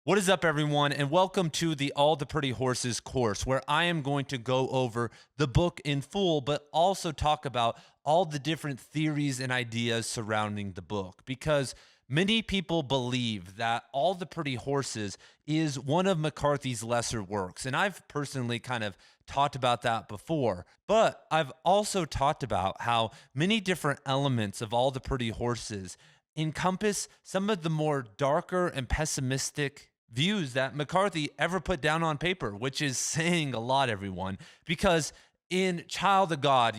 What is up, everyone, and welcome to the All the Pretty Horses course, where I am going to go over the book in full, but also talk about all the different theories and ideas surrounding the book. Because many people believe that All the Pretty Horses is one of McCarthy's lesser works. And I've personally kind of talked about that before, but I've also talked about how many different elements of All the Pretty Horses encompass some of the more darker and pessimistic views that McCarthy ever put down on paper, which is saying a lot, everyone, because in Child of God,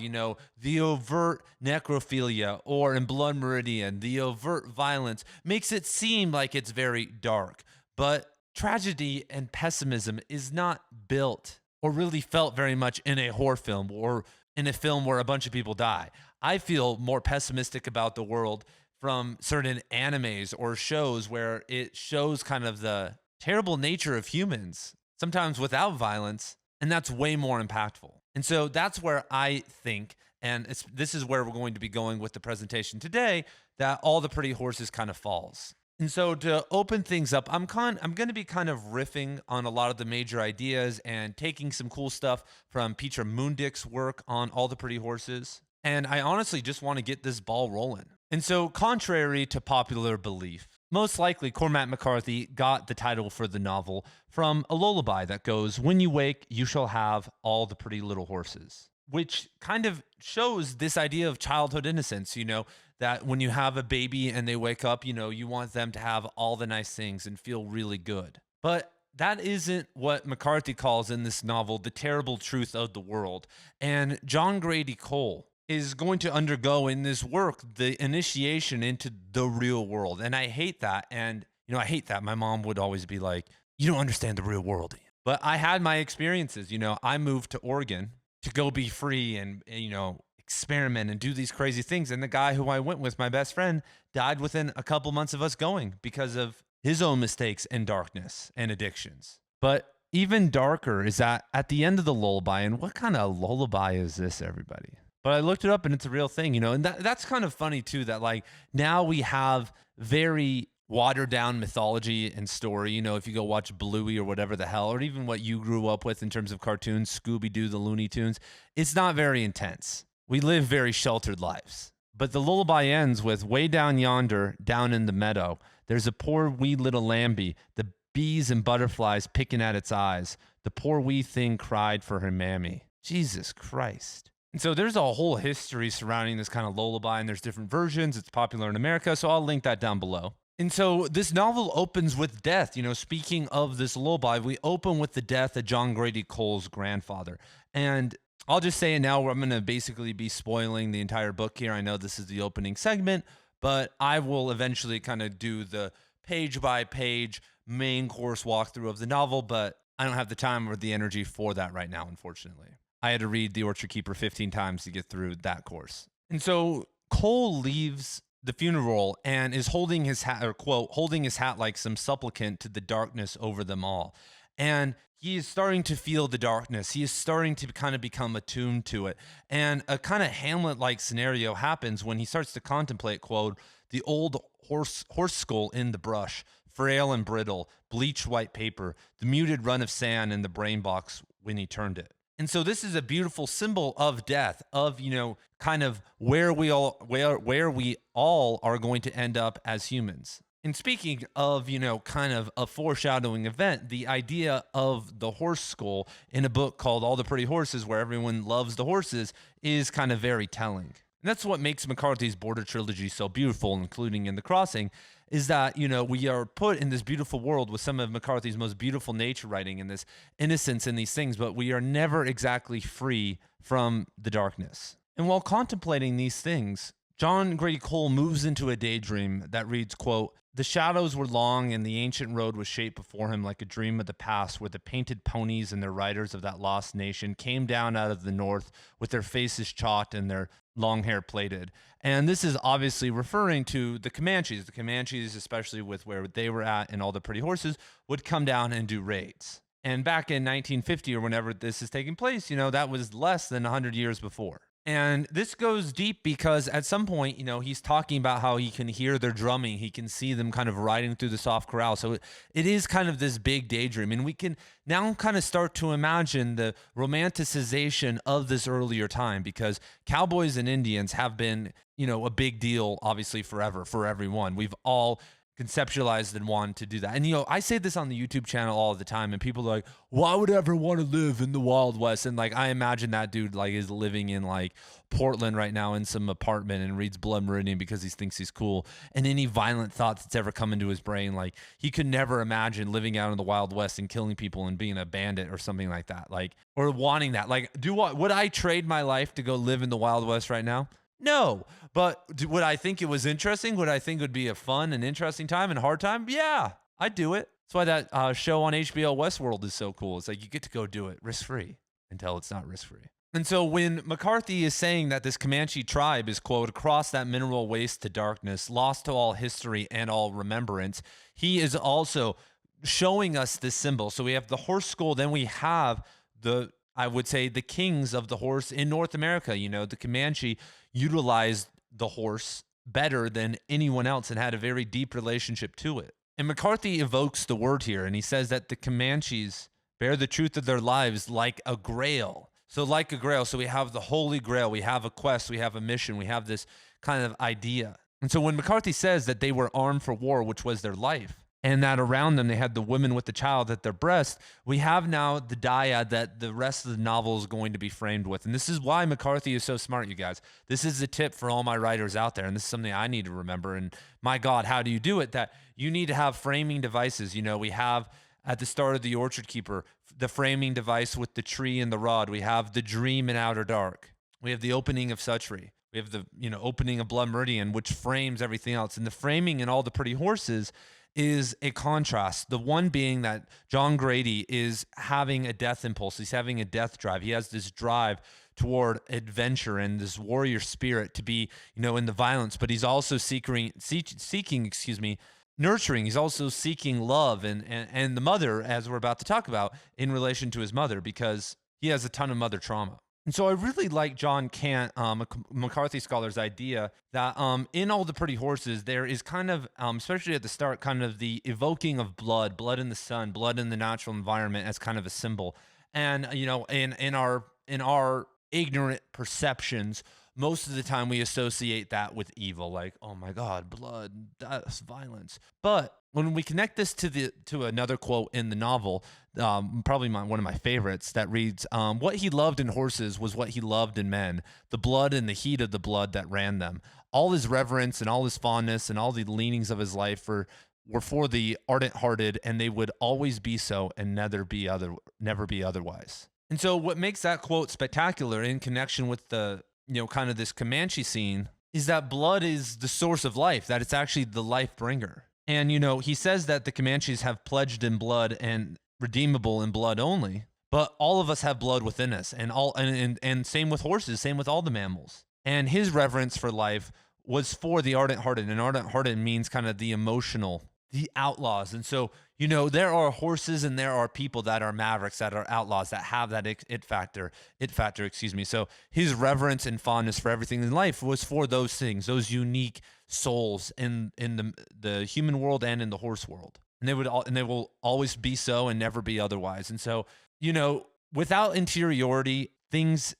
the overt necrophilia, or in Blood Meridian, the overt violence makes it seem like it's very dark. But tragedy and pessimism is not built or really felt very much in a horror film or in a film where a bunch of people die. I feel more pessimistic about the world from certain animes or shows where it shows kind of the terrible nature of humans, sometimes without violence, and that's way more impactful. And so that's where I think, and this is where we're going to be going with the presentation today, that All the Pretty Horses kind of falls. And so to open things up, I'm going to be kind of riffing on a lot of the major ideas and taking some cool stuff from Peter Mundich's work on All the Pretty Horses. And I honestly just want to get this ball rolling. And so, contrary to popular belief, most likely Cormac McCarthy got the title for the novel from a lullaby that goes, "When you wake, you shall have all the pretty little horses," which kind of shows this idea of childhood innocence, that when you have a baby and they wake up, you want them to have all the nice things and feel really good. But that isn't what McCarthy calls in this novel the terrible truth of the world. And John Grady Cole is going to undergo in this work the initiation into the real world. And I hate that. And, I hate that. My mom would always be like, "You don't understand the real world." But I had my experiences. I moved to Oregon to go be free and experiment and do these crazy things. And the guy who I went with, my best friend, died within a couple months of us going because of his own mistakes and darkness and addictions. But even darker is that at the end of the lullaby, and what kind of lullaby is this, everybody? But I looked it up and it's a real thing, and that's kind of funny too, that like now we have very watered down mythology and story. If you go watch Bluey or whatever the hell, or even what you grew up with in terms of cartoons, Scooby-Doo, the Looney Tunes, it's not very intense. We live very sheltered lives. But the lullaby ends with, "Way down yonder, down in the meadow, there's a poor wee little lambie, the bees and butterflies picking at its eyes. The poor wee thing cried for her mammy." Jesus Christ. And so there's a whole history surrounding this kind of lullaby, and there's different versions. It's popular in America, so I'll link that down below. And so this novel opens with death. Speaking of this lullaby, we open with the death of John Grady Cole's grandfather. And I'll just say it now, where I'm going to basically be spoiling the entire book here. I know this is the opening segment, but I will eventually kind of do the page-by-page main course walkthrough of the novel, but I don't have the time or the energy for that right now, unfortunately. I had to read The Orchard Keeper 15 times to get through that course. And so Cole leaves the funeral and is holding his hat, or quote, holding his hat like some supplicant to the darkness over them all. And he is starting to feel the darkness. He is starting to kind of become attuned to it. And a kind of Hamlet-like scenario happens when he starts to contemplate, quote, "The old horse skull in the brush, frail and brittle, bleached white paper, the muted run of sand in the brain box when he turned it." And so this is a beautiful symbol of death, of, kind of where we all are going to end up as humans. And speaking of, kind of a foreshadowing event, the idea of the horse skull in a book called All the Pretty Horses, where everyone loves the horses, is kind of very telling. And that's what makes McCarthy's Border trilogy so beautiful, including in The Crossing, is that, we are put in this beautiful world with some of McCarthy's most beautiful nature writing and this innocence in these things, but we are never exactly free from the darkness. And while contemplating these things, John Grady Cole moves into a daydream that reads, quote, "The shadows were long and the ancient road was shaped before him like a dream of the past, where the painted ponies and their riders of that lost nation came down out of the north with their faces chalked and their long hair plaited." And this is obviously referring to the Comanches. The Comanches, especially with where they were at and All the Pretty Horses, would come down and do raids. And back in 1950 or whenever this is taking place, that was less than 100 years before. And this goes deep because at some point, he's talking about how he can hear their drumming. He can see them kind of riding through the soft corral. So it is kind of this big daydream. And we can now kind of start to imagine the romanticization of this earlier time, because cowboys and Indians have been, a big deal, obviously, forever for everyone. We've all conceptualized and wanted to do that. And, I say this on the YouTube channel all the time, and people are like, why would I ever want to live in the Wild West? And like, I imagine that dude like is living in like Portland right now in some apartment and reads Blood Meridian because he thinks he's cool. And any violent thoughts that's ever come into his brain, like he could never imagine living out in the Wild West and killing people and being a bandit or something like that. Like, or wanting that. Like, would I trade my life to go live in the Wild West right now? No, but would I think it was interesting? Would I think it would be a fun and interesting time and hard time? Yeah, I'd do it. That's why that show on HBO Westworld is so cool. It's like you get to go do it risk-free until it's not risk-free. And so when McCarthy is saying that this Comanche tribe is, quote, across that mineral waste to darkness, lost to all history and all remembrance, he is also showing us this symbol. So we have the horse skull, then we have I would say the kings of the horse in North America. The Comanche utilized the horse better than anyone else and had a very deep relationship to it. And McCarthy evokes the word here, and he says that the Comanches bear the truth of their lives like a grail. So like a grail, so we have the Holy Grail, we have a quest, we have a mission, we have this kind of idea. And so when McCarthy says that they were armed for war, which was their life, and that around them they had the women with the child at their breast, we have now the dyad that the rest of the novel is going to be framed with. And this is why McCarthy is so smart, you guys. This is a tip for all my writers out there, and this is something I need to remember. And my God, how do you do it? That you need to have framing devices. We have at the start of The Orchard Keeper, the framing device with the tree and the rod. We have the dream in outer dark. We have the opening of Suttree. We have the opening of Blood Meridian, which frames everything else. And the framing in All the Pretty Horses is a contrast. The one being that John Grady is having a death impulse. He's having a death drive. He has this drive toward adventure and this warrior spirit to be, in the violence, but he's also seeking, nurturing. He's also seeking love and the mother, as we're about to talk about, in relation to his mother, because he has a ton of mother trauma. And so I really like John Kant, McCarthy scholar's idea that in All the Pretty Horses, there is kind of, especially at the start, kind of the evoking of blood in the sun, blood in the natural environment as kind of a symbol. And, in our ignorant perceptions, most of the time we associate that with evil, like, oh my God, blood, that's violence. But when we connect this to another quote in the novel, probably one of my favorites, that reads, what he loved in horses was what he loved in men, the blood and the heat of the blood that ran them. All his reverence and all his fondness and all the leanings of his life were for the ardent-hearted, and they would always be so and never be otherwise. And so what makes that quote spectacular in connection with the kind of this Comanche scene is that blood is the source of life, that it's actually the life bringer. And, he says that the Comanches have pledged in blood and redeemable in blood only, but all of us have blood within us, and same with horses, same with all the mammals. And his reverence for life was for the ardent-hearted, and ardent-hearted means kind of the emotional, the outlaws. And so, there are horses and there are people that are mavericks, that are outlaws, that have that it factor. So his reverence and fondness for everything in life was for those things, those unique souls in the human world and in the horse world. And they will always be so and never be otherwise. And so, without interiority, things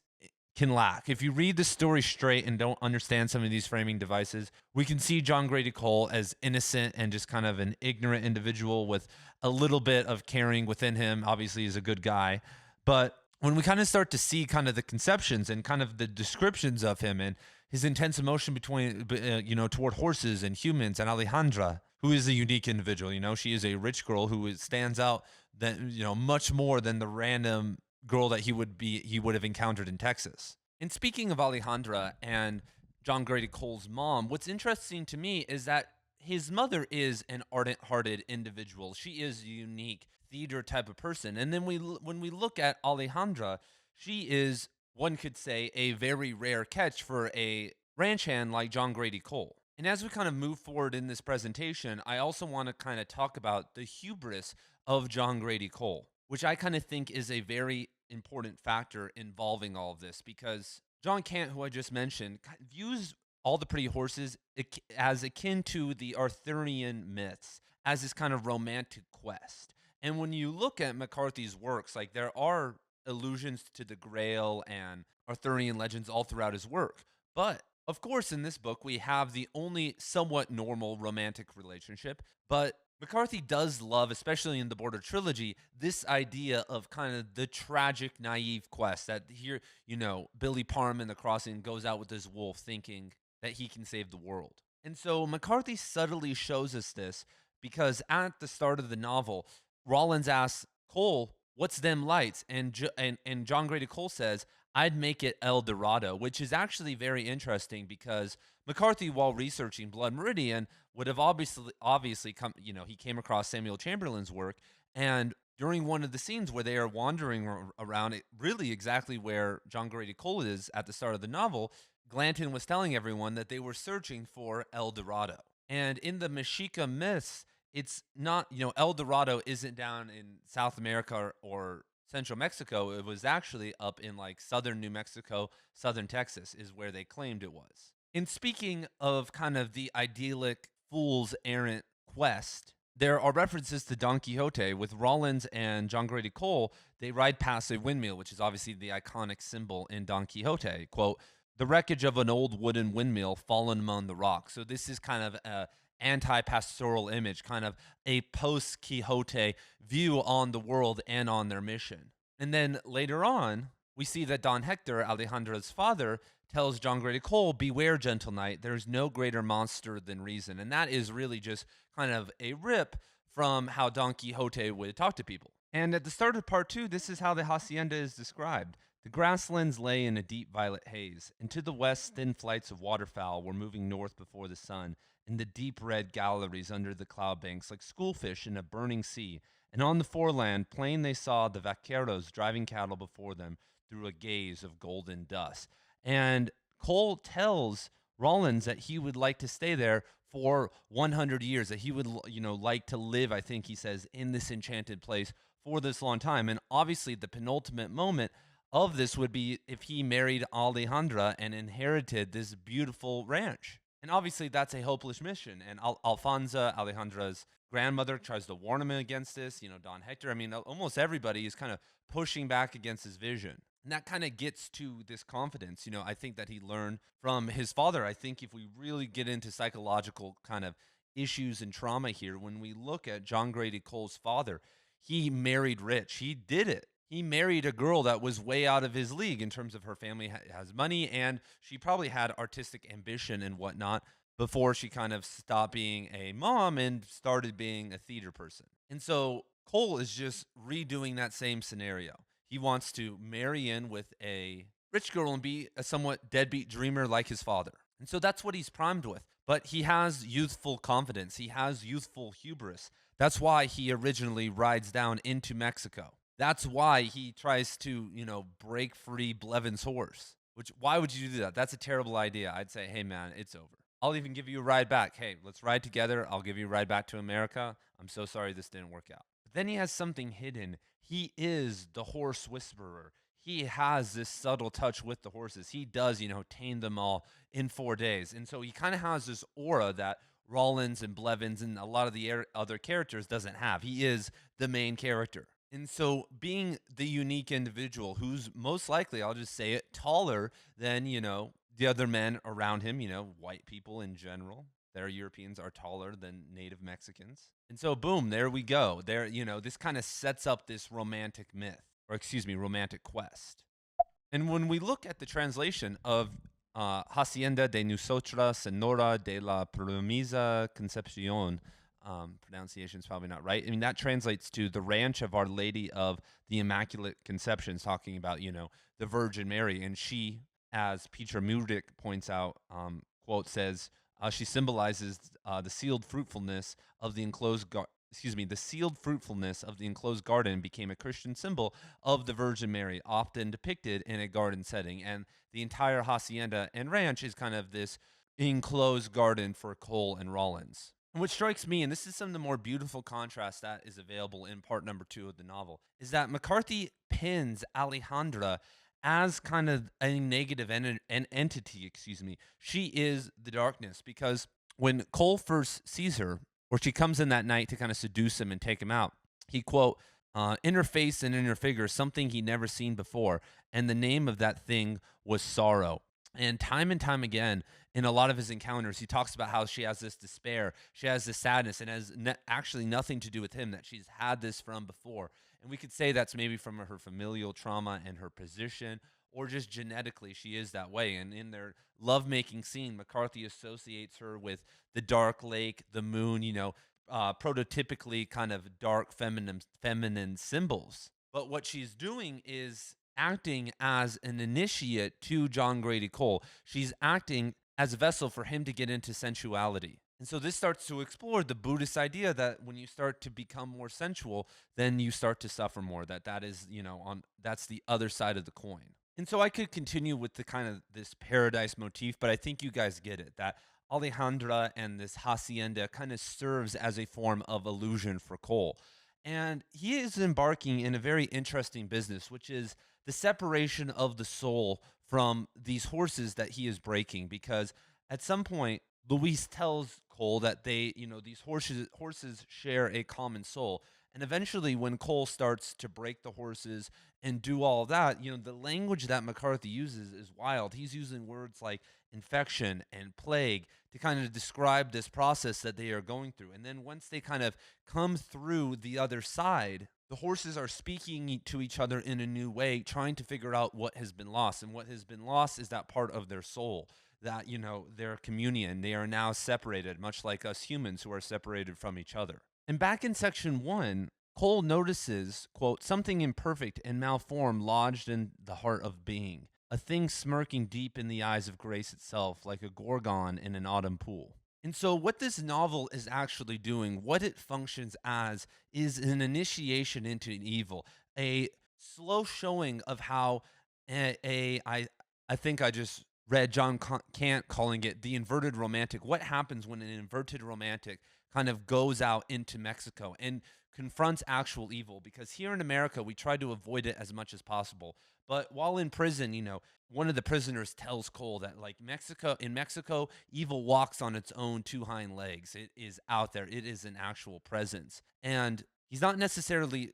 can lack. If you read the story straight and don't understand some of these framing devices, we can see John Grady Cole as innocent and just kind of an ignorant individual with a little bit of caring within him. Obviously, he's a good guy. But when we kind of start to see kind of the conceptions and kind of the descriptions of him and his intense emotion toward horses and humans, and Alejandra, who is a unique individual, she is a rich girl who stands out that, much more than the random girl that he would have encountered in Texas. And speaking of Alejandra and John Grady Cole's mom, what's interesting to me is that his mother is an ardent-hearted individual. She is a unique theater type of person. And then when we look at Alejandra, she is, one could say, a very rare catch for a ranch hand like John Grady Cole. And as we kind of move forward in this presentation, I also want to kind of talk about the hubris of John Grady Cole, which I kind of think is a very important factor involving all of this, because John Cant, who I just mentioned, views All the Pretty Horses as akin to the Arthurian myths, as this kind of romantic quest. And when you look at McCarthy's works, like there are allusions to the Grail and Arthurian legends all throughout his work. But of course, in this book, we have the only somewhat normal romantic relationship. But McCarthy does love, especially in the Border trilogy, this idea of kind of the tragic, naive quest that here, Billy Parham in The Crossing goes out with his wolf thinking that he can save the world. And so McCarthy subtly shows us this because at the start of the novel, Rollins asks Cole, "What's them lights?" And John Grady Cole says, "I'd make it El Dorado," which is actually very interesting because McCarthy, while researching Blood Meridian, would have obviously come, he came across Samuel Chamberlain's work, and during one of the scenes where they are wandering around, really exactly where John Grady Cole is at the start of the novel, Glanton was telling everyone that they were searching for El Dorado. And in the Mexica myths, it's not, El Dorado isn't down in South America or Central Mexico. It was actually up in like southern New Mexico, southern Texas is where they claimed it was. In speaking of kind of the idyllic fool's errant quest, there are references to Don Quixote with Rollins and John Grady Cole. They ride past a windmill, which is obviously the iconic symbol in Don Quixote. Quote, "The wreckage of an old wooden windmill fallen among the rocks." So this is kind of a anti-pastoral image, kind of a post-Quixote view on the world and on their mission. And then later on, we see that Don Hector, Alejandra's father, tells John Grady Cole, "Beware, gentle knight, there's no greater monster than reason." And that is really just kind of a rip from how Don Quixote would talk to people. And at the start of part 2, this is how the hacienda is described. The grasslands lay in a deep violet haze, and to the west thin flights of waterfowl were moving north before the sun, in the deep red galleries under the cloud banks like schoolfish in a burning sea, and on the foreland plain they saw the vaqueros driving cattle before them through a gaze of golden dust. And Cole tells Rollins that he would like to stay there for 100 years, that he would, like to live, I think he says, in this enchanted place for this long time. And obviously the penultimate moment of this would be if he married Alejandra and inherited this beautiful ranch. And obviously that's a hopeless mission. And Alfonso, Alejandra's grandmother, tries to warn him against this. Don Hector, I mean, almost everybody is kind of pushing back against his vision. And that kind of gets to this confidence, I think that he learned from his father. I think if we really get into psychological kind of issues and trauma here, when we look at John Grady Cole's father, he married rich. He did it. He married a girl that was way out of his league in terms of her family has money, and she probably had artistic ambition and whatnot before she kind of stopped being a mom and started being a theater person. And so Cole is just redoing that same scenario. He wants to marry in with a rich girl and be a somewhat deadbeat dreamer like his father. And so that's what he's primed with. But he has youthful confidence. He has youthful hubris. That's why he originally rides down into Mexico. That's why he tries to, break free Blevins' horse. Why would you do that? That's a terrible idea. I'd say, hey, man, it's over. I'll even give you a ride back. Hey, let's ride together. I'll give you a ride back to America. I'm so sorry this didn't work out. But then he has something hidden. He is the horse whisperer. He has this subtle touch with the horses. He does, tame them all in 4 days. And so he kind of has this aura that Rollins and Blevins and a lot of the other characters doesn't have. He is the main character. And so being the unique individual who's most likely, I'll just say it, taller than, the other men around him, white people in general. Their Europeans are taller than native Mexicans. And so boom, there we go. There, this kind of sets up this romantic myth, or excuse me, romantic quest. And when we look at the translation of Hacienda de Nuestra Senora de la Promesa Concepcion, pronunciation is probably not right. I mean, that translates to the ranch of Our Lady of the Immaculate Conception, talking about, the Virgin Mary. And she, as Peter Mudik points out, quote, says, she symbolizes the sealed fruitfulness of the enclosed the sealed fruitfulness of the enclosed garden became a Christian symbol of the Virgin Mary, often depicted in a garden setting. And the entire hacienda and ranch is kind of this enclosed garden for Cole and Rollins. And what strikes me, and this is some of the more beautiful contrast that is available in part number 2 of the novel, is that McCarthy pins Alejandra as kind of a negative an entity, excuse me. She is the darkness because when Cole first sees her, or she comes in that night to kind of seduce him and take him out, he quote, in her face and in her figure, something he never seen before. And the name of that thing was sorrow. And time again, in a lot of his encounters, he talks about how she has this despair, she has this sadness, and has actually nothing to do with him, that she's had this from before. And we could say that's maybe from her familial trauma and her position, or just genetically, she is that way. And in their lovemaking scene, McCarthy associates her with the dark lake, the moon, prototypically kind of dark feminine symbols. But what she's doing is acting as an initiate to John Grady Cole. She's acting as a vessel for him to get into sensuality. And so this starts to explore the Buddhist idea that when you start to become more sensual, then you start to suffer more. That is, that's the other side of the coin. And so I could continue with the kind of this paradise motif, but I think you guys get it, that Alejandra and this hacienda kind of serves as a form of illusion for Cole. And he is embarking in a very interesting business, which is the separation of the soul from these horses that he is breaking. Because at some point, Luis tells Cole that these horses share a common soul. And eventually, when Cole starts to break the horses and do all of that, the language that McCarthy uses is wild. He's using words like infection and plague to kind of describe this process that they are going through. And then once they kind of come through the other side, the horses are speaking to each other in a new way, trying to figure out what has been lost. And what has been lost is that part of their soul, that, their communion. They are now separated, much like us humans who are separated from each other. And back in section 1, Cole notices, quote, something imperfect and malformed lodged in the heart of being, a thing smirking deep in the eyes of grace itself, like a gorgon in an autumn pool. And so what this novel is actually doing, what it functions as, is an initiation into an evil, a slow showing of how I think I just read John Kant calling it the inverted romantic. What happens when an inverted romantic kind of goes out into Mexico and confronts actual evil? Because here in America, we try to avoid it as much as possible. But while in prison, one of the prisoners tells Cole that, like, in Mexico, evil walks on its own two hind legs. It is out there. It is an actual presence. And he's not necessarily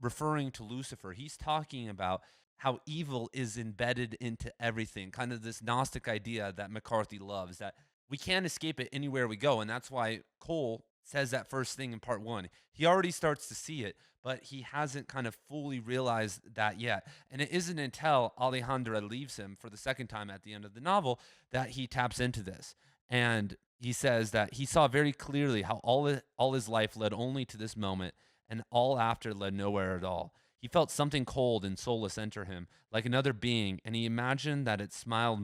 referring to Lucifer. He's talking about how evil is embedded into everything, kind of this Gnostic idea that McCarthy loves, that we can't escape it anywhere we go. And that's why Cole says that first thing in part 1. He already starts to see it, but he hasn't kind of fully realized that yet. And it isn't until Alejandra leaves him for the second time at the end of the novel that he taps into this. And he says that he saw very clearly how all his life led only to this moment, and all after led nowhere at all. He felt something cold and soulless enter him, like another being, and he imagined that it smiled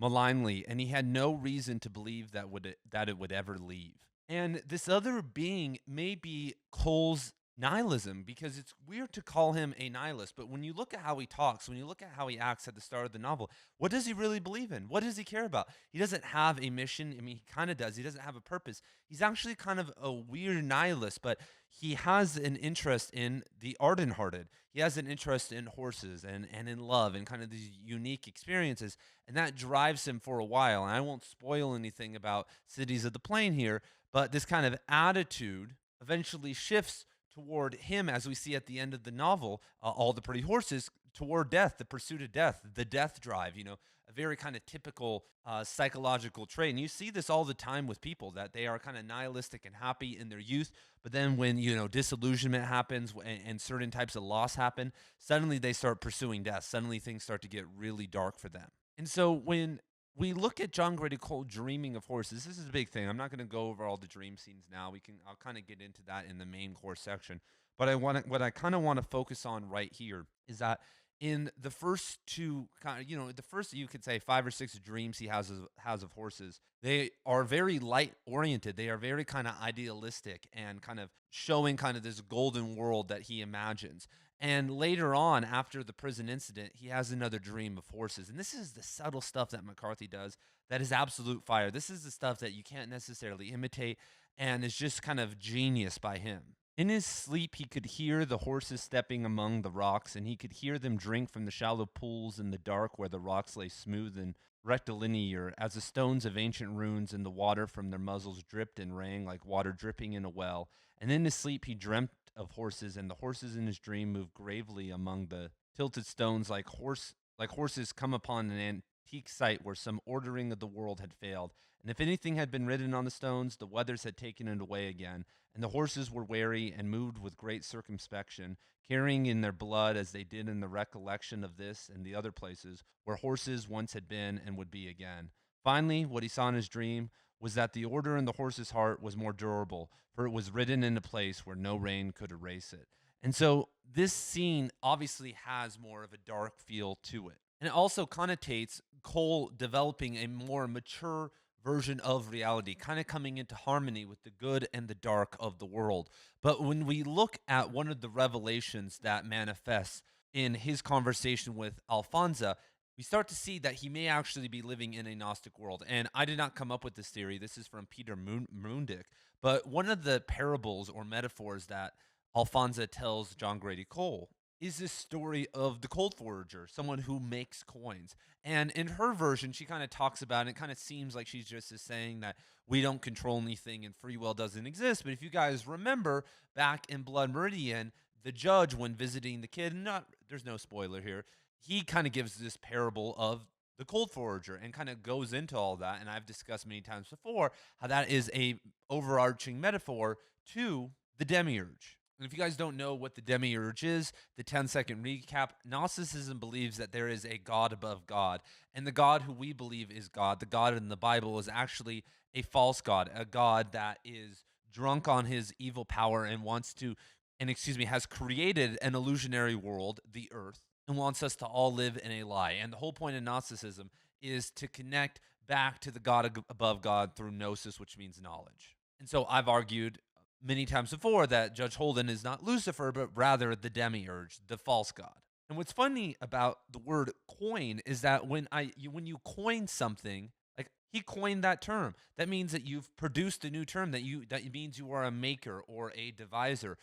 malignly, and he had no reason to believe that it would ever leave. And this other being may be Cole's nihilism, because it's weird to call him a nihilist, but when you look at how he talks, when you look at how he acts at the start of the novel, what does he really believe in? What does he care about? He doesn't have a mission. I mean, he kind of does. He doesn't have a purpose. He's actually kind of a weird nihilist, but he has an interest in the ardenthearted. He has an interest in horses and in love and kind of these unique experiences, and that drives him for a while. And I won't spoil anything about Cities of the Plain here, but this kind of attitude eventually shifts toward him, as we see at the end of the novel, All the Pretty Horses, toward death, the pursuit of death, the death drive, a very kind of typical psychological trait. And you see this all the time with people, that they are kind of nihilistic and happy in their youth, but then when, disillusionment happens and certain types of loss happen, suddenly they start pursuing death. Suddenly things start to get really dark for them. And so when we look at John Grady Cole dreaming of horses, this is a big thing. I'm not going to go over all the dream scenes now. I'll kind of get into that in the main course section. But what I kind of want to focus on right here is that in the first two the first, you could say, 5 or 6 dreams he has of horses, they are very light oriented. They are very kind of idealistic and kind of showing kind of this golden world that he imagines. And later on, after the prison incident, he has another dream of horses. And this is the subtle stuff that McCarthy does that is absolute fire. This is the stuff that you can't necessarily imitate, and is just kind of genius by him. In his sleep, he could hear the horses stepping among the rocks, and he could hear them drink from the shallow pools in the dark where the rocks lay smooth and rectilinear, as the stones of ancient runes in the water from their muzzles dripped and rang like water dripping in a well. And in his sleep, he dreamt of horses, and the horses in his dream moved gravely among the tilted stones like horses come upon an antique site where some ordering of the world had failed. And if anything had been written on the stones, the weathers had taken it away again. And the horses were wary and moved with great circumspection, carrying in their blood, as they did in the recollection of this and the other places, where horses once had been and would be again. Finally, what he saw in his dream was that the order in the horse's heart was more durable, for it was written in a place where no rain could erase it. And so this scene obviously has more of a dark feel to it. And it also connotates Cole developing a more mature version of reality, kind of coming into harmony with the good and the dark of the world. But when we look at one of the revelations that manifests in his conversation with Alfonso, we start to see that he may actually be living in a Gnostic world. And I did not come up with this theory. This is from Peter Mundick. But one of the parables or metaphors that Alfonso tells John Grady Cole is this story of the cold forager, someone who makes coins. And in her version, she kind of talks about it. It kind of seems like she's just saying that we don't control anything and free will doesn't exist. But if you guys remember back in Blood Meridian, the judge, when visiting the kid, there's no spoiler here, he kind of gives this parable of the cold forager and kind of goes into all that. And I've discussed many times before how that is a overarching metaphor to the Demiurge. And if you guys don't know what the Demiurge is, the 10-second recap: Gnosticism believes that there is a God above God. And the God who we believe is God, the God in the Bible, is actually a false God, a God that is drunk on his evil power and has created an illusionary world, the earth, and wants us to all live in a lie. And the whole point of Gnosticism is to connect back to the God above God through gnosis, which means knowledge. And so I've argued many times before that Judge Holden is not Lucifer, but rather the Demiurge, the false god. And what's funny about the word coin is that when you coin something, like he coined that term, that means that you've produced a new term, that means you are a maker or a deviser.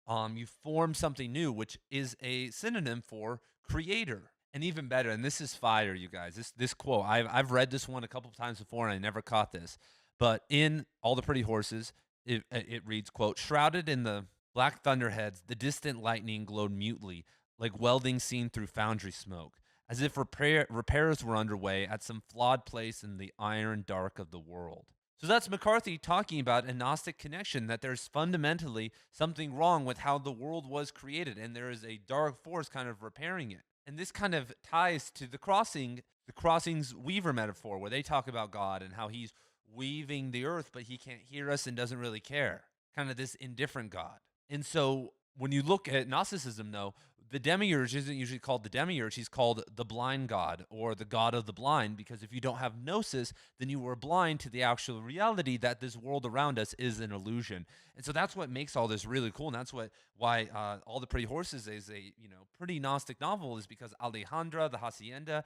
You form something new, which is a synonym for creator. And even better, and this is fire, you guys. This quote, I've read this one a couple of times before, and I never caught this. But in All the Pretty Horses, it reads, quote, "Shrouded in the black thunderheads, the distant lightning glowed mutely, like welding seen through foundry smoke, as if repairs were underway at some flawed place in the iron dark of the world." So that's McCarthy talking about a Gnostic connection, that there's fundamentally something wrong with how the world was created, and there is a dark force kind of repairing it. And this kind of ties to the crossing's weaver metaphor, where they talk about God and how he's weaving the earth, but he can't hear us and doesn't really care. Kind of this indifferent God. And so when you look at Gnosticism, though, the Demiurge isn't usually called the Demiurge. He's called the blind god, or the god of the blind, because if you don't have gnosis, then you are blind to the actual reality that this world around us is an illusion. And so that's what makes all this really cool. And that's why All the Pretty Horses is a pretty Gnostic novel, is because Alejandra, the Hacienda,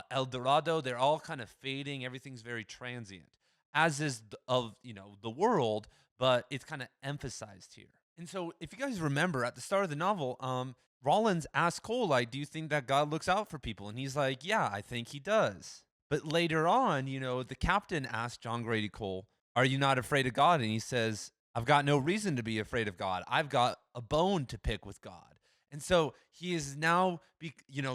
El Dorado, they're all kind of fading. Everything's very transient, as is the world, but it's kind of emphasized here. And so if you guys remember at the start of the novel, Rollins asks Cole, like, do you think that God looks out for people? And he's like, yeah, I think he does. But later on, the captain asks John Grady Cole, are you not afraid of God? And he says, I've got no reason to be afraid of God. I've got a bone to pick with God. And so he is now,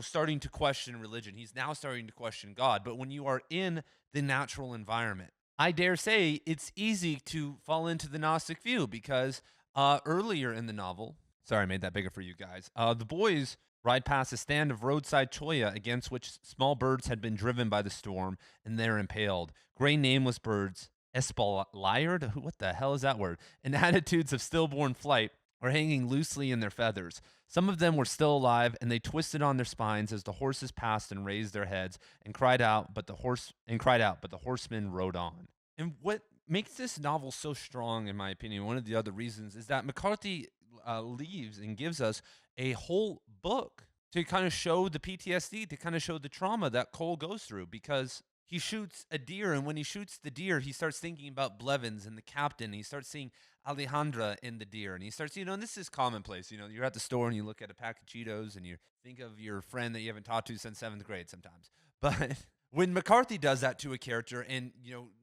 starting to question religion. He's now starting to question God. But when you are in the natural environment, I dare say it's easy to fall into the Gnostic view, because earlier in the novel, sorry, I made that bigger for you guys, the boys ride past a stand of roadside cholla against which small birds had been driven by the storm, and they're impaled. Gray nameless birds, espalired, what the hell is that word? In attitudes of stillborn flight, are hanging loosely in their feathers. Some of them were still alive, and they twisted on their spines as the horses passed and raised their heads and cried out, but the horsemen rode on. And what makes this novel so strong, in my opinion, one of the other reasons, is that McCarthy leaves and gives us a whole book to kind of show the PTSD, to kind of show the trauma that Cole goes through, because he shoots a deer, and when he shoots the deer, he starts thinking about Blevins and the captain. He starts seeing Alejandra in the deer. And he starts, and this is commonplace. You're at the store and you look at a pack of Cheetos and you think of your friend that you haven't talked to since 7th grade sometimes. But when McCarthy does that to a character and,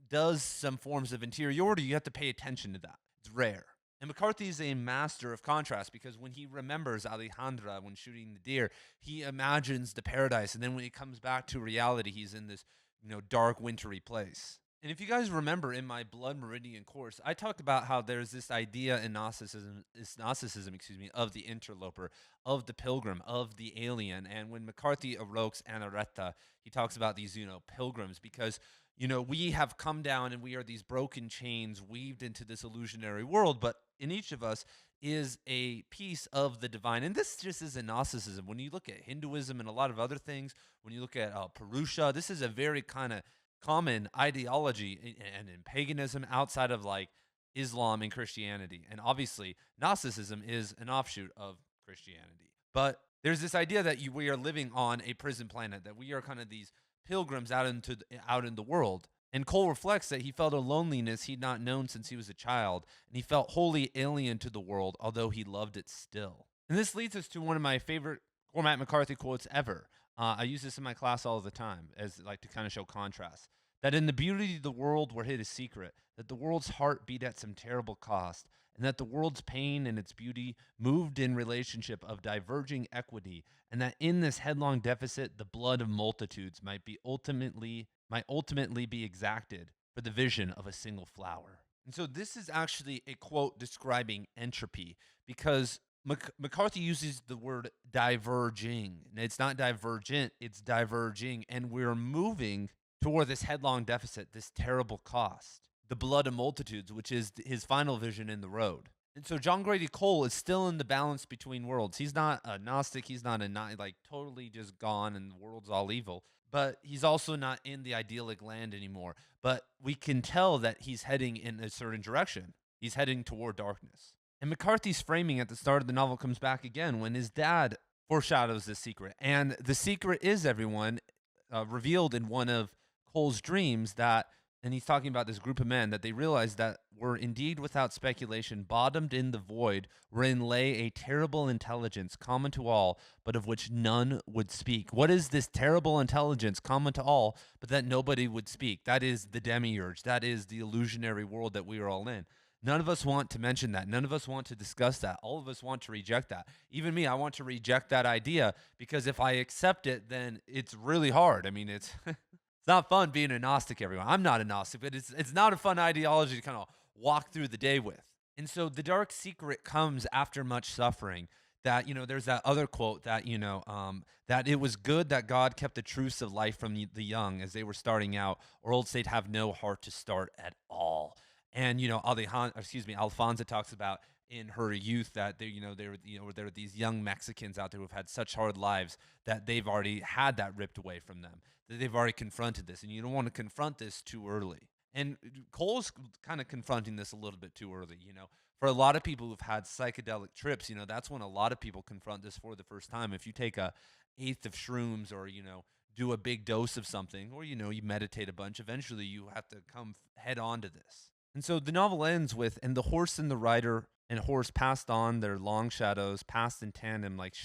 does some forms of interiority, you have to pay attention to that. It's rare. And McCarthy is a master of contrast because when he remembers Alejandra when shooting the deer, he imagines the paradise. And then when he comes back to reality, he's in this, dark, wintry place. And if you guys remember in my Blood Meridian course, I talked about how there's this idea in Gnosticism, of the interloper, of the pilgrim, of the alien. And when McCarthy evokes Anareta, he talks about these, pilgrims because, we have come down and we are these broken chains weaved into this illusionary world, but in each of us is a piece of the divine. And this just isn't Gnosticism. When you look at Hinduism and a lot of other things, when you look at Purusha, this is a very kind of common ideology and in paganism outside of like Islam and Christianity. And obviously, Gnosticism is an offshoot of Christianity. But there's this idea that we are living on a prison planet, that we are kind of these pilgrims out in the world. And Cole reflects that he felt a loneliness he'd not known since he was a child, and he felt wholly alien to the world, although he loved it still. And this leads us to one of my favorite Cormac McCarthy quotes ever. I use this in my class all the time as like to kind of show contrast. That in the beauty of the world were hid a secret, that the world's heart beat at some terrible cost, and that the world's pain and its beauty moved in relationship of diverging equity, and that in this headlong deficit the blood of multitudes might ultimately be exacted for the vision of a single flower. And so this is actually a quote describing entropy because McCarthy uses the word diverging. And it's not divergent, it's diverging. And we're moving toward this headlong deficit, this terrible cost, the blood of multitudes, which is his final vision in the road. And so John Grady Cole is still in the balance between worlds. He's not a Gnostic. He's not like totally just gone and the world's all evil. But he's also not in the idyllic land anymore. But we can tell that he's heading in a certain direction. He's heading toward darkness. And McCarthy's framing at the start of the novel comes back again when his dad foreshadows this secret. And the secret is, everyone, revealed in one of Cole's dreams and he's talking about this group of men, that they realized that were indeed without speculation bottomed in the void, wherein lay a terrible intelligence common to all, but of which none would speak. What is this terrible intelligence common to all, but that nobody would speak? That is the Demiurge. That is the illusionary world that we are all in. None of us want to mention that. None of us want to discuss that. All of us want to reject that. Even me, I want to reject that idea because if I accept it, then it's really hard. I mean, it's it's not fun being a Gnostic, everyone. I'm not a Gnostic, but it's not a fun ideology to kind of walk through the day with. And so the dark secret comes after much suffering. That, there's that other quote that, that it was good that God kept the truths of life from the young as they were starting out, or else they'd have no heart to start at all. And Alfonso talks about in her youth that there are these young Mexicans out there who've had such hard lives that they've already had that ripped away from them, that they've already confronted this, and you don't want to confront this too early. And Cole's kind of confronting this a little bit too early. For a lot of people who've had psychedelic trips, that's when a lot of people confront this for the first time. If you take a eighth of shrooms or do a big dose of something, or you meditate a bunch, eventually you have to come head on to this. And so the novel ends with, and the horse and the rider and horse passed on their long shadows, passed in tandem like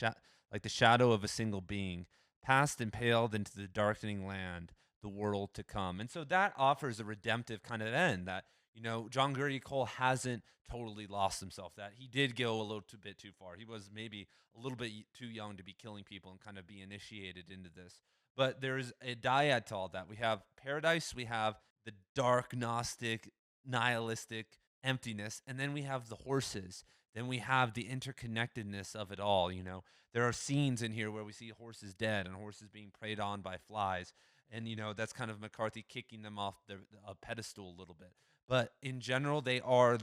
the shadow of a single being, passed and paled into the darkening land, the world to come. And so that offers a redemptive kind of end that, John Grady Cole hasn't totally lost himself, that he did go a little bit too far. He was maybe a little bit too young to be killing people and kind of be initiated into this. But there's a dyad to all that. We have paradise, we have the dark Gnostic nihilistic emptiness, and then we have the horses, then we have the interconnectedness of it all. There are scenes in here where we see horses dead and horses being preyed on by flies, and that's kind of McCarthy kicking them off a pedestal a little bit. But in general, they are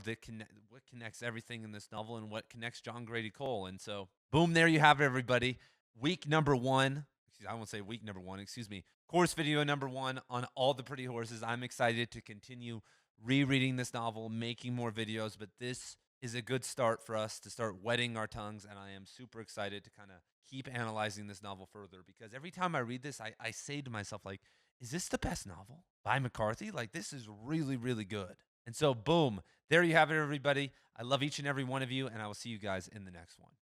what connects everything in this novel and what connects John Grady Cole. And so boom, there you have it, everybody. Week number one, I won't say week number one, course video number one on All the Pretty Horses. I'm excited to continue rereading this novel, making more videos, but this is a good start for us to start wetting our tongues, and I am super excited to kind of keep analyzing this novel further, because every time I read this, I say to myself, like, is this the best novel by McCarthy? Like, this is really, really good. And so, boom, there you have it, everybody. I love each and every one of you, and I will see you guys in the next one.